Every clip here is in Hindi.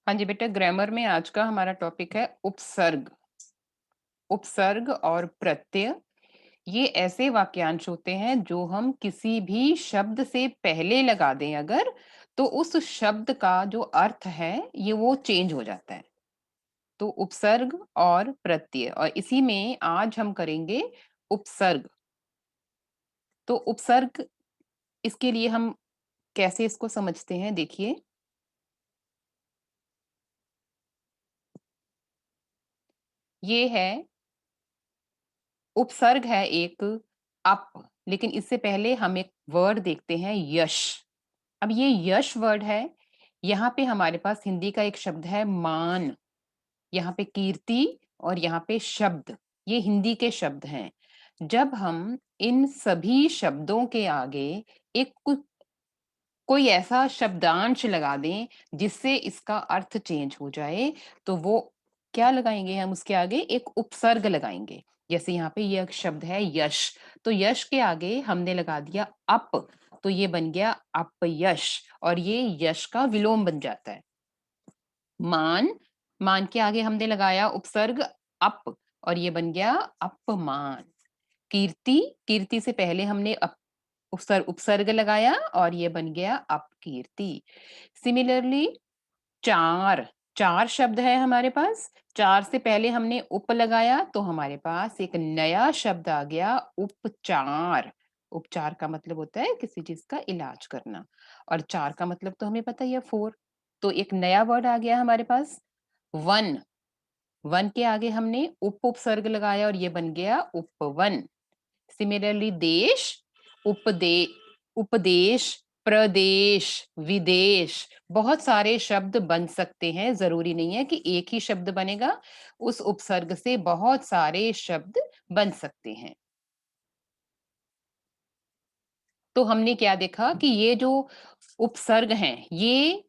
हाँ जी बेटा, ग्रामर में आज का हमारा टॉपिक है उपसर्ग। उपसर्ग और प्रत्यय ये ऐसे वाक्यांश होते हैं जो हम किसी भी शब्द से पहले लगा दें अगर, तो उस शब्द का जो अर्थ है ये वो चेंज हो जाता है। तो उपसर्ग और प्रत्यय, और इसी में आज हम करेंगे उपसर्ग। तो उपसर्ग, इसके लिए हम कैसे इसको समझते हैं, देखिए। ये है, उपसर्ग है एक अप, लेकिन इससे पहले हम एक वर्ड देखते हैं यश। अब ये यश वर्ड है, यहाँ पे हमारे पास हिंदी का एक शब्द है मान, यहाँ पे कीर्ति और यहाँ पे शब्द, ये हिंदी के शब्द हैं। जब हम इन सभी शब्दों के आगे एक कोई ऐसा शब्दांश लगा दें जिससे इसका अर्थ चेंज हो जाए, तो वो क्या लगाएंगे हम उसके आगे? एक उपसर्ग लगाएंगे। जैसे यहाँ पे ये एक शब्द है यश, तो यश के आगे हमने लगा दिया अप, तो ये बन गया अपयश, और ये यश का विलोम बन जाता है। मान, मान के आगे हमने लगाया उपसर्ग अप, और ये बन गया अपमान। कीर्ति, कीर्ति से पहले हमने उपसर्ग लगाया और ये बन गया अपकीर्ति। सिमिलरली चार, चार शब्द है हमारे पास, चार से पहले हमने उप लगाया तो हमारे पास एक नया शब्द आ गया उपचार। उपचार का मतलब होता है किसी चीज का इलाज करना, और चार का मतलब तो हमें पता ही है, फोर। तो एक नया वर्ड आ गया हमारे पास वन। वन के आगे हमने उपसर्ग लगाया और ये बन गया उपवन। सिमिलरली देश, उपदे उपदेश, प्रदेश, विदेश, बहुत सारे शब्द बन सकते हैं, जरूरी नहीं है कि एक ही शब्द बनेगा। उस उपसर्ग से बहुत सारे शब्द बन सकते हैं। तो हमने क्या देखा कि ये जो उपसर्ग हैं ये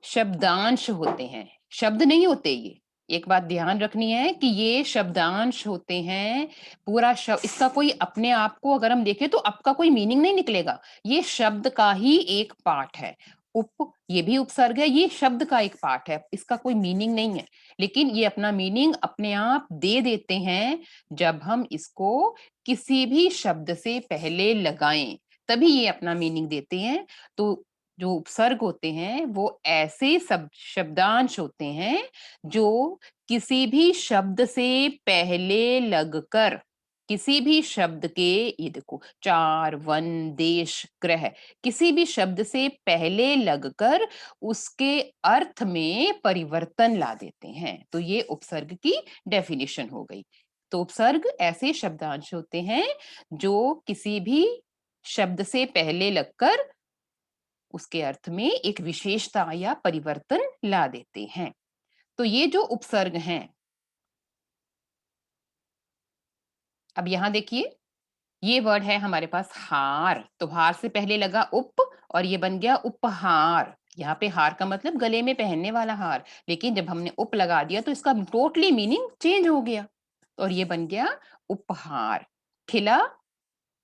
शब्दांश होते हैं, शब्द नहीं होते ये। एक बात ध्यान रखनी है कि ये शब्दांश होते हैं। पूरा शब्द, इसका कोई अपने आप को अगर हम देखें तो आपका कोई मीनिंग नहीं निकलेगा, ये शब्द का ही एक पार्ट है। उप, ये भी उपसर्ग है, ये शब्द का एक पार्ट है, इसका कोई मीनिंग नहीं है, लेकिन ये अपना मीनिंग अपने आप दे देते हैं जब हम इसको किसी भी शब्द से पहले लगाएं, तभी ये अपना मीनिंग देते हैं। तो जो उपसर्ग होते हैं वो ऐसे सब शब्दांश होते हैं जो किसी भी शब्द से पहले लगकर, किसी भी शब्द के, ये देखो चार, वन, देश, ग्रह, किसी भी शब्द से पहले लगकर उसके अर्थ में परिवर्तन ला देते हैं। तो ये उपसर्ग की डेफिनेशन हो गई। तो उपसर्ग ऐसे शब्दांश होते हैं जो किसी भी शब्द से पहले लगकर उसके अर्थ में एक विशेषता या परिवर्तन ला देते हैं। तो ये जो उपसर्ग हैं, अब यहां देखिए, ये वर्ड है हमारे पास हार, तो हार से पहले लगा उप और ये बन गया उपहार। यहाँ पे हार का मतलब गले में पहनने वाला हार, लेकिन जब हमने उप लगा दिया तो इसका टोटली मीनिंग चेंज हो गया, और ये बन गया उपहार। खिला,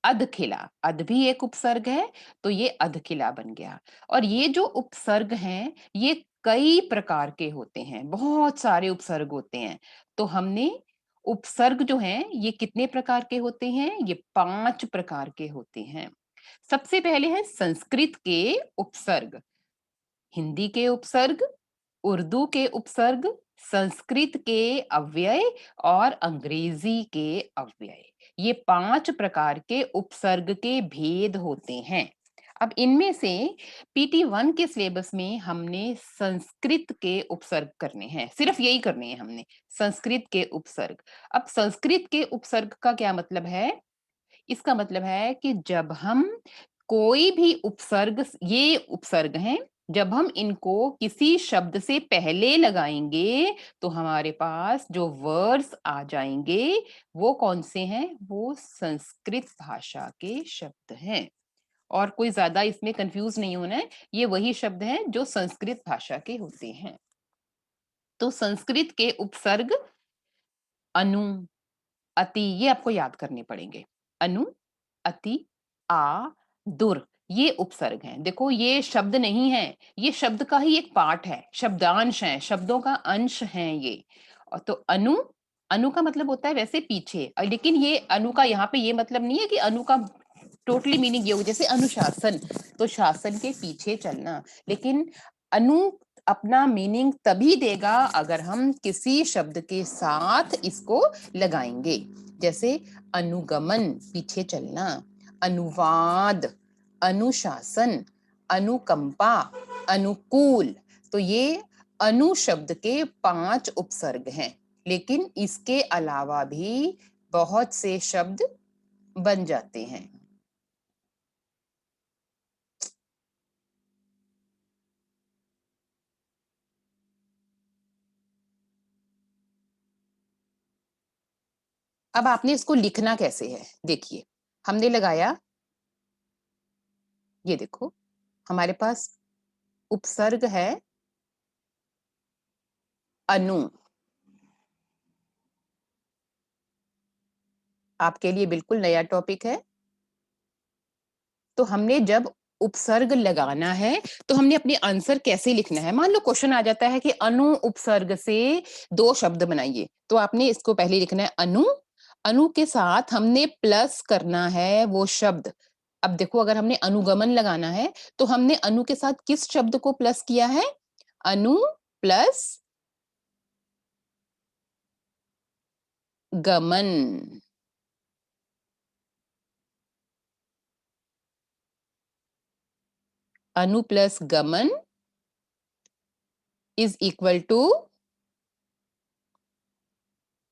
अधखिला, अध भी एक उपसर्ग है, तो ये अधखिला बन गया। और ये जो उपसर्ग हैं ये कई प्रकार के होते हैं, बहुत सारे उपसर्ग होते हैं। तो हमने उपसर्ग जो हैं ये कितने प्रकार के होते हैं? ये पांच प्रकार के होते हैं। सबसे पहले है संस्कृत के उपसर्ग, हिंदी के उपसर्ग, उर्दू के उपसर्ग, संस्कृत के अव्यय और अंग्रेजी के अव्यय। ये पांच प्रकार के उपसर्ग के भेद होते हैं। अब इनमें से PT1 के सिलेबस में हमने संस्कृत के उपसर्ग करने हैं, सिर्फ यही करने हैं हमने, संस्कृत के उपसर्ग। अब संस्कृत के उपसर्ग का क्या मतलब है? इसका मतलब है कि जब हम कोई भी उपसर्ग, ये उपसर्ग हैं, जब हम इनको किसी शब्द से पहले लगाएंगे तो हमारे पास जो वर्ड्स आ जाएंगे वो कौन से हैं? वो संस्कृत भाषा के शब्द हैं। और कोई ज्यादा इसमें कंफ्यूज नहीं होना है, ये वही शब्द हैं जो संस्कृत भाषा के होते हैं। तो संस्कृत के उपसर्ग अनु, अति, ये आपको याद करने पड़ेंगे। अनु, अति, आ, दुर, ये उपसर्ग हैं। देखो ये शब्द नहीं है, ये शब्द का ही एक पार्ट है, शब्दांश है, शब्दों का अंश हैं ये। और तो अनु, अनु का मतलब होता है वैसे पीछे, लेकिन ये अनु का यहाँ पे ये मतलब नहीं है कि अनु का टोटली मीनिंग ये हो, जैसे अनुशासन, तो शासन के पीछे चलना। लेकिन अनु अपना मीनिंग तभी देगा अगर हम किसी शब्द के साथ इसको लगाएंगे। जैसे अनुगमन, पीछे चलना, अनुवाद, अनुशासन, अनुकंपा, अनुकूल। तो ये अनु शब्द के 5 उपसर्ग हैं, लेकिन इसके अलावा भी बहुत से शब्द बन जाते हैं। अब आपने इसको लिखना कैसे है, देखिए हमने लगाया, ये देखो हमारे पास उपसर्ग है अनु, आपके लिए बिल्कुल नया टॉपिक है। तो हमने जब उपसर्ग लगाना है तो हमने अपने आंसर कैसे लिखना है। मान लो क्वेश्चन आ जाता है कि अनु उपसर्ग से 2 शब्द बनाइए, तो आपने इसको पहले लिखना है अनु, अनु के साथ हमने प्लस करना है वो शब्द। अब देखो अगर हमने अनुगमन लगाना है तो हमने अनु के साथ किस शब्द को प्लस किया है, अनु प्लस गमन। अनु प्लस गमन इज इक्वल टू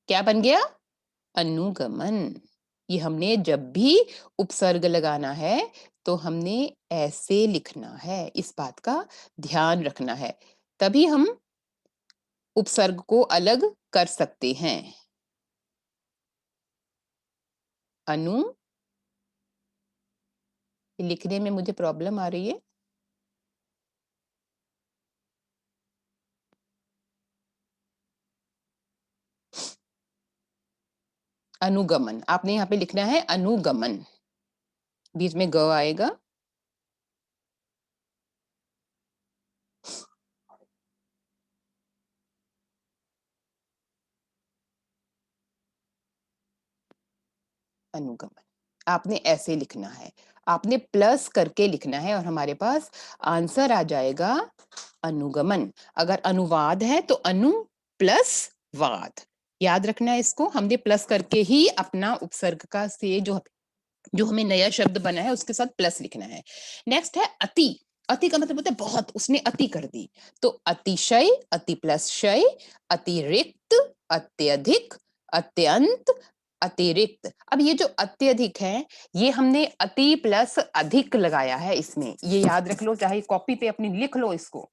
क्या बन गया, अनुगमन। ये हमने जब भी उपसर्ग लगाना है तो हमने ऐसे लिखना है, इस बात का ध्यान रखना है, तभी हम उपसर्ग को अलग कर सकते हैं। अनु, लिखने में मुझे प्रॉब्लम आ रही है। अनुगमन, आपने यहाँ पे लिखना है अनुगमन, बीच में ग आएगा। अनुगमन आपने ऐसे लिखना है, आपने प्लस करके लिखना है और हमारे पास आंसर आ जाएगा अनुगमन। अगर अनुवाद है तो अनु प्लस वाद, याद रखना है इसको, हमने प्लस करके ही अपना उपसर्ग का से जो जो हमें नया शब्द बना है उसके साथ प्लस लिखना है। नेक्स्ट है अति, अति का मतलब होता है बहुत, उसने अति कर दी, तो अतिशय, अति प्लस शय, अतिरिक्त, अत्यधिक, अत्यंत, अतिरिक्त। अब ये जो अत्यधिक है ये हमने अति प्लस अधिक लगाया है इसमें, ये याद रख लो, चाहे कॉपी पे अपनी लिख लो इसको,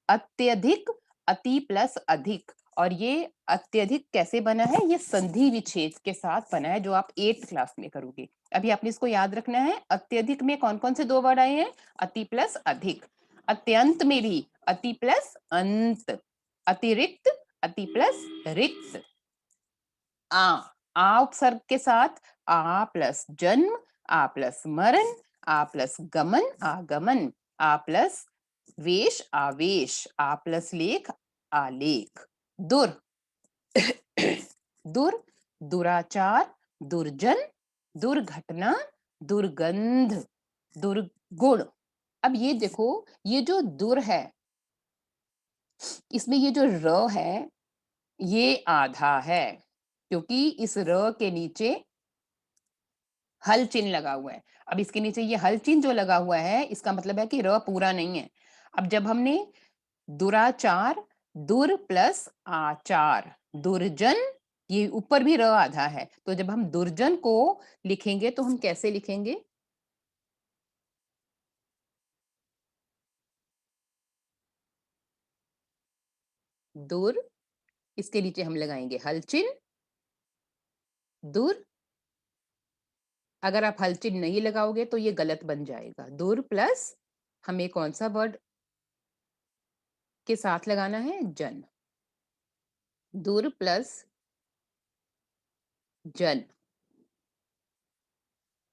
अत्यधिक, अति प्लस अधिक। और ये अत्यधिक कैसे बना है, ये संधि विच्छेद के साथ बना है जो आप 8th क्लास में करोगे। अभी आपने इसको याद रखना है, अत्यधिक में कौन कौन से 2 वर्ड आए हैं, अति प्लस अधिक, अत्यंत में भी अति प्लस अंत, अतिरिक्त, अति प्लस रिक्त। आ उपसर्ग के साथ आ प्लस जन्म, आ प्लस मरण, आ प्लस गमन, आगमन, आ प्लस वेश, आवेश, आ प्लस लेख, आलेख। दुर, दुर, दुराचार, दुर्जन, दुर्घटना, दुर्गंध, दुर्गुण। अब ये देखो, ये जो दुर है इसमें ये जो र है ये आधा है, क्योंकि इस र के नीचे हल चिन्ह लगा हुआ है। अब इसके नीचे ये हल चिन्ह जो लगा हुआ है इसका मतलब है कि र पूरा नहीं है। अब जब हमने दुराचार, दुर प्लस आचार, दुर्जन, ये ऊपर भी र आधा है, तो जब हम दुर्जन को लिखेंगे तो हम कैसे लिखेंगे, दुर, इसके नीचे हम लगाएंगे हल चिन्ह, दुर, अगर आप हल चिन्ह नहीं लगाओगे तो ये गलत बन जाएगा। दुर प्लस हमें कौन सा वर्ड के साथ लगाना है, जन, दुर प्लस जन,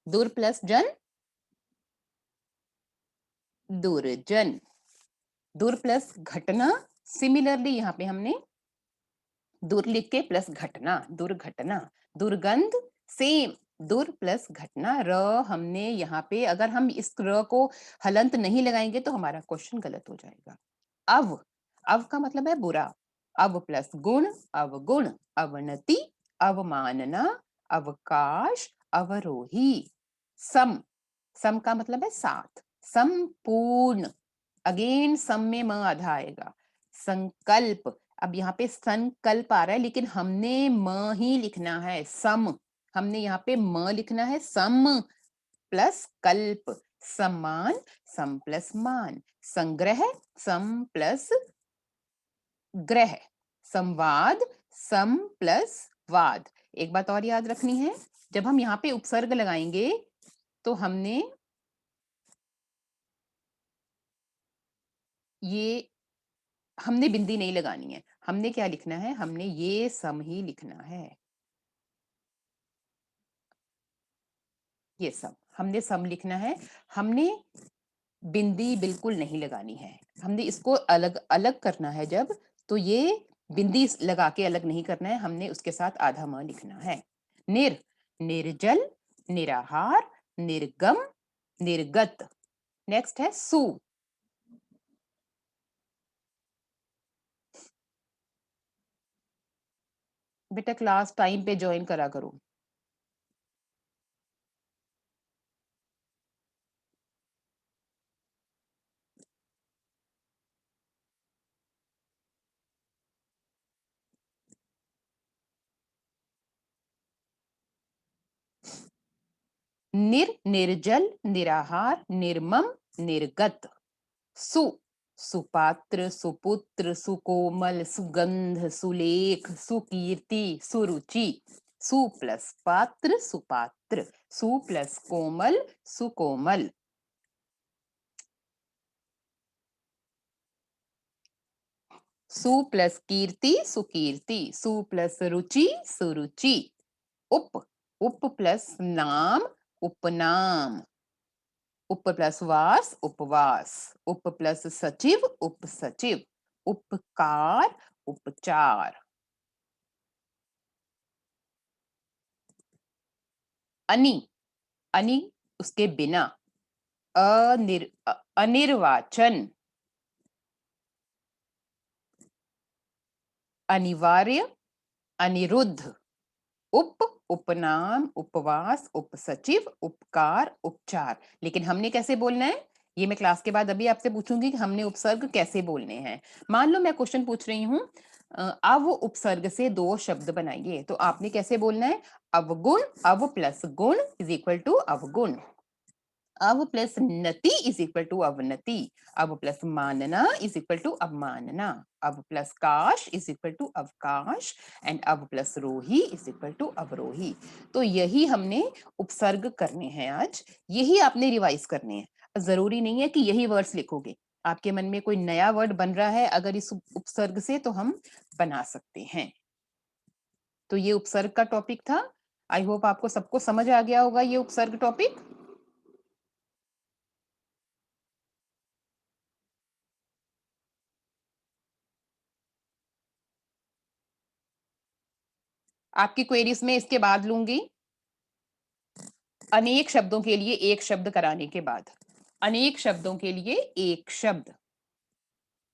दुर प्लस जन, दुर्जन। दुर प्लस घटना, सिमिलरली यहाँ पे हमने दुर लिख के प्लस घटना, दुर्घटना। दुर्गंध, सेम, दुर प्लस घटना। र हमने यहाँ पे अगर हम इस र को हलंत नहीं लगाएंगे तो हमारा क्वेश्चन गलत हो जाएगा। अव, अव का मतलब है बुरा। अव प्लस गुण, अवगुण। अवनति, अवमानना, अवकाश, अवरोही। सम, सम का मतलब है साथ। संपूर्ण, अगेन सम में म आधा आएगा। संकल्प, अब यहाँ पे संकल्प आ रहा है लेकिन हमने म ही लिखना है, सम। हमने यहाँ पे म लिखना है, सम प्लस कल्प। सम्मान, सम प्लस मान। संग्रह, सम प्लस ग्रह। संवाद, सम प्लस वाद। एक बात और याद रखनी है, जब हम यहाँ पे उपसर्ग लगाएंगे तो हमने बिंदी नहीं लगानी है। हमने क्या लिखना है, हमने ये सम ही लिखना है। ये सम, हमने सम लिखना है। हमने बिंदी बिल्कुल नहीं लगानी है। हमने इसको अलग अलग करना है जब, तो ये बिंदी लगा के अलग नहीं करना है, हमने उसके साथ आधा म लिखना है। निर, निर्जल, निराहार, निर्गम, निर्गत। नेक्स्ट है सु। बेटा क्लास टाइम पे ज्वाइन करा करो। निर, निर्जल, निराहार, निर्मम, निर्गत। सु, सुपात्र, सुपुत्र, सुकोमल, सुगंध, सुलेख, सुकीर्ति, सुरुचि। सु प्लस पात्र, सुपात्र। सु प्लस कोमल, सुकोमल। सु प्लस कीर्ति, सुकीर्ति। सु प्लस रुचि, सुरुचि। उप, उप प्लस नाम, उपनाम। उप प्लस वास, उपवास। उप प्लस सचिव, उपसचिव। उपकार, उपचार। अनि, अनि उसके बिना। अनिर्वाचन। अनिवार्य, अनिरुद्ध। उप, उपनाम, उपवास, उपसचिव, उपकार, उपचार। लेकिन हमने कैसे बोलना है, ये मैं क्लास के बाद अभी आपसे पूछूंगी कि हमने उपसर्ग कैसे बोलने हैं। मान लो मैं क्वेश्चन पूछ रही हूँ, अव उपसर्ग से दो शब्द बनाइए, तो आपने कैसे बोलना है, अवगुण, अव प्लस गुण इज इक्वल टू अवगुण। अव प्लस नति इज इक्वल टू अवनति। अव प्लस मानना इज इक्वल टू अवमानना। अव प्लस काश इज इक्वल टू अवकाश। एंड अव प्लस रोही इज इक्वल टू अवरोही। तो यही हमने उपसर्ग करने हैं आज, यही आपने रिवाइज करने हैं। जरूरी नहीं है कि यही वर्ड्स लिखोगे, आपके मन में कोई नया वर्ड बन रहा है अगर इस उपसर्ग से, तो हम बना सकते हैं। तो ये उपसर्ग का टॉपिक था। आई होप आपको सबको समझ आ गया होगा ये उपसर्ग टॉपिक। आपकी क्वेरीज में इसके बाद लूंगी, अनेक शब्दों के लिए एक शब्द कराने के बाद। अनेक शब्दों के लिए एक शब्द।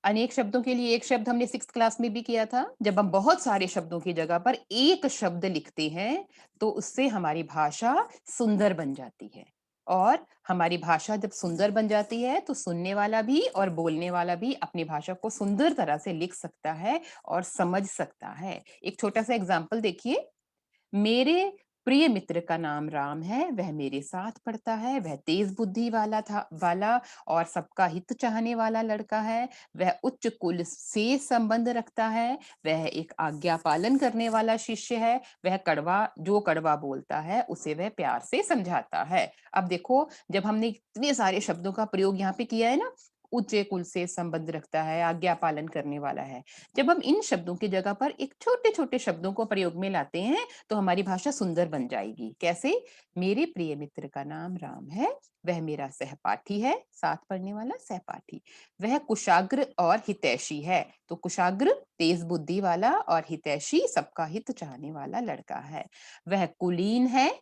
अनेक शब्दों के लिए एक शब्द हमने 6th क्लास में भी किया था। जब हम बहुत सारे शब्दों की जगह पर एक शब्द लिखते हैं तो उससे हमारी भाषा सुंदर बन जाती है। और हमारी भाषा जब सुंदर बन जाती है तो सुनने वाला भी और बोलने वाला भी अपनी भाषा को सुंदर तरह से लिख सकता है और समझ सकता है। एक छोटा सा एग्जाम्पल देखिए, मेरे प्रिय मित्र का नाम राम है, वह मेरे साथ पढ़ता है, वह तेज बुद्धि वाला और सबका हित चाहने वाला लड़का है। वह उच्च कुल से संबंध रखता है, वह एक आज्ञा पालन करने वाला शिष्य है, वह जो कड़वा बोलता है उसे वह प्यार से समझाता है। अब देखो, जब हमने इतने सारे शब्दों का प्रयोग यहाँ पे किया है ना, ऊंचे कुल से संबंध रखता है, आज्ञा पालन करने वाला है। जब हम इन शब्दों की जगह पर एक छोटे-छोटे शब्दों को प्रयोग में लाते हैं, तो हमारी भाषा सुंदर बन जाएगी। कैसे? मेरे प्रिय मित्र का नाम राम है, वह मेरा सहपाठी है, साथ पढ़ने वाला सहपाठी। वह कुशाग्र और हितैषी है, तो कुशाग्र तेज बुद्धि वाला और हितैषी सबका हित चाहने वाला लड़का है। वह कुलीन है,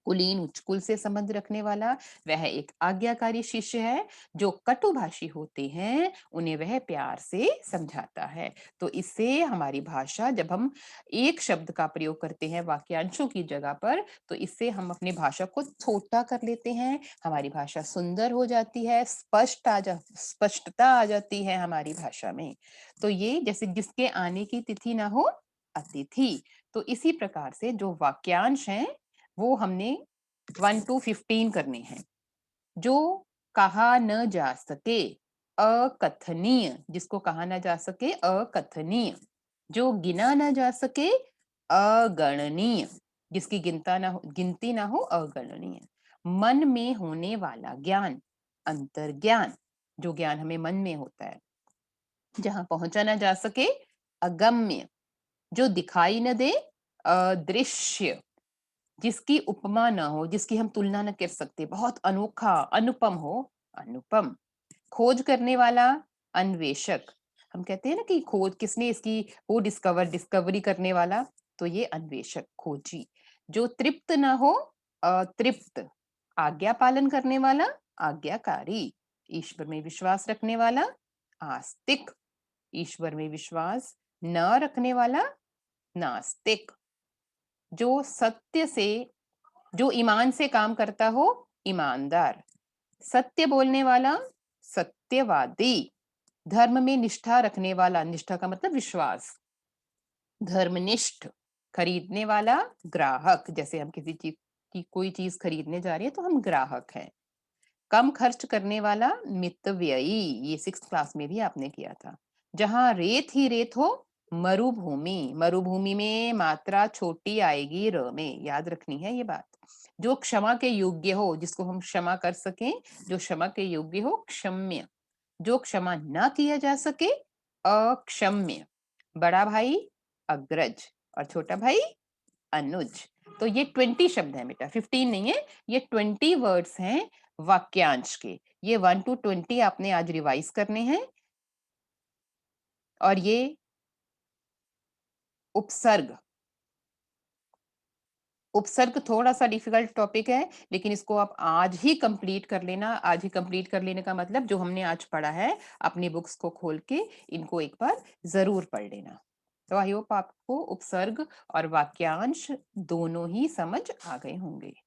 कुलीन उच्च कुल से संबंध रखने वाला। वह एक आज्ञाकारी शिष्य है, जो कटुभाषी होते हैं उन्हें वह प्यार से समझाता है। तो इससे हमारी भाषा, जब हम एक शब्द का प्रयोग करते हैं वाक्यांशों की जगह पर, तो इससे हम अपनी भाषा को छोटा कर लेते हैं, हमारी भाषा सुंदर हो जाती है, स्पष्टता आ जाती है हमारी भाषा में। तो ये जैसे जिसके आने की तिथि ना हो, अतिथि। तो इसी प्रकार से जो वाक्यांश हैं वो हमने 1 to 15 करने हैं। जो कहा न जा सके, अकथनीय, जिसको कहा न जा सके, अकथनीय। जो गिना न जा सके, अगणनीय, जिसकी गिनती ना हो, अगणनीय। मन में होने वाला ज्ञान, अंतर्ज्ञान, जो ज्ञान हमें मन में होता है। जहां पहुंचा ना जा सके, अगम्य। जो दिखाई न दे, अदृश्य। जिसकी उपमा ना हो, जिसकी हम तुलना न कर सकते, बहुत अनोखा, अनुपम हो, अनुपम। खोज करने वाला, अन्वेषक। हम कहते हैं ना कि खोज किसने इसकी वो डिस्कवरी करने वाला, तो ये अन्वेषक, खोजी। जो तृप्त ना हो, अतृप्त। आज्ञा पालन करने वाला, आज्ञाकारी। ईश्वर में विश्वास रखने वाला, आस्तिक। ईश्वर में विश्वास न रखने वाला, नास्तिक। जो सत्य से, जो ईमान से काम करता हो, ईमानदार। सत्य बोलने वाला, सत्यवादी। धर्म में निष्ठा रखने वाला, निष्ठा का मतलब विश्वास, धर्मनिष्ठ। खरीदने वाला, ग्राहक। जैसे हम किसी चीज की कोई चीज खरीदने जा रहे हैं तो हम ग्राहक हैं। कम खर्च करने वाला, मितव्ययी। ये 6th क्लास में भी आपने किया था। जहां रेत ही रेत हो, मरुभूमि। मरुभूमि में मात्रा छोटी आएगी र में, याद रखनी है ये बात। जो क्षमा के योग्य हो, जिसको हम क्षमा कर सकें, जो क्षमा के योग्य हो, क्षम्य। जो क्षमा ना किया जा सके, अक्षम्य। बड़ा भाई, अग्रज, और छोटा भाई, अनुज। तो ये 20 शब्द हैं बेटा, 15 नहीं है, ये 20 वर्ड्स हैं वाक्यांश के। ये 1 to 20 आपने आज रिवाइज करने हैं। और ये उपसर्ग, उपसर्ग थोड़ा सा डिफिकल्ट टॉपिक है, लेकिन इसको आप आज ही कंप्लीट कर लेना। आज ही कंप्लीट कर लेने का मतलब जो हमने आज पढ़ा है, अपनी बुक्स को खोल के इनको एक बार जरूर पढ़ लेना। तो आई होप आपको उपसर्ग और वाक्यांश दोनों ही समझ आ गए होंगे।